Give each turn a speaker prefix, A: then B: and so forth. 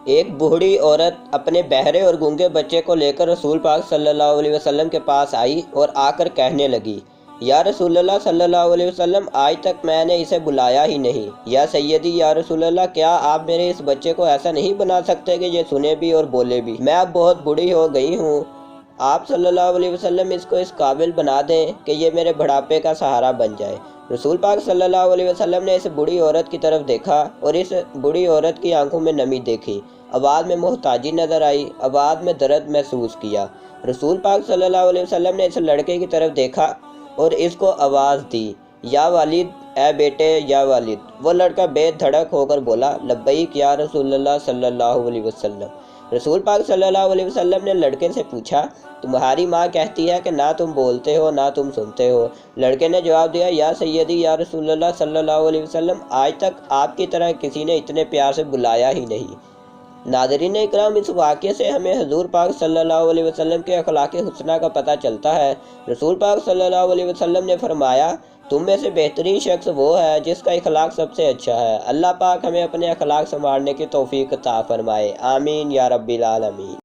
A: ایک بوڑھی عورت اپنے بہرے اور گونگے بچے کو لے کر رسول پاک صلی اللہ علیہ وسلم کے پاس آئی اور آ کر کہنے لگی، یا رسول اللہ صلی اللہ علیہ وسلم، آج تک میں نے اسے بلایا ہی نہیں۔ یا سیدی، یا رسول اللہ، کیا آپ میرے اس بچے کو ایسا نہیں بنا سکتے کہ یہ سنے بھی اور بولے بھی؟ میں اب بہت بوڑھی ہو گئی ہوں، آپ صلی اللہ علیہ وسلم اس کو اس قابل بنا دیں کہ یہ میرے بڑھاپے کا سہارا بن جائے۔ رسول پاک صلی اللہ علیہ وسلم نے اس بوڑھی عورت کی طرف دیکھا اور اس بوڑھی عورت کی آنکھوں میں نمی دیکھی، آواز میں محتاجی نظر آئی، آواز میں درد محسوس کیا۔ رسول پاک صلی اللہ علیہ وسلم نے اس لڑکے کی طرف دیکھا اور اس کو آواز دی، یا والد، اے بیٹے، یا والد۔ وہ لڑکا بے دھڑک ہو کر بولا، لبیک یا رسول اللہ صلی اللہ علیہ وسلم۔ رسول پاک صلی اللہ علیہ وسلم نے لڑکے سے پوچھا، تمہاری ماں کہتی ہے کہ نہ تم بولتے ہو نہ تم سنتے ہو۔ لڑکے نے جواب دیا، یا سیدی، یا رسول اللہ صلی اللہ علیہ وسلم، آج تک آپ کی طرح کسی نے اتنے پیار سے بلایا ہی نہیں۔ ناظرین اکرام، اس واقعے سے ہمیں حضور پاک صلی اللہ علیہ وسلم کے اخلاق حسنہ کا پتہ چلتا ہے۔ رسول پاک صلی اللہ علیہ وسلم نے فرمایا، تم میں سے بہترین شخص وہ ہے جس کا اخلاق سب سے اچھا ہے۔ اللہ پاک ہمیں اپنے اخلاق سنوارنے کی توفیق عطا فرمائے، آمین یا رب العالمین۔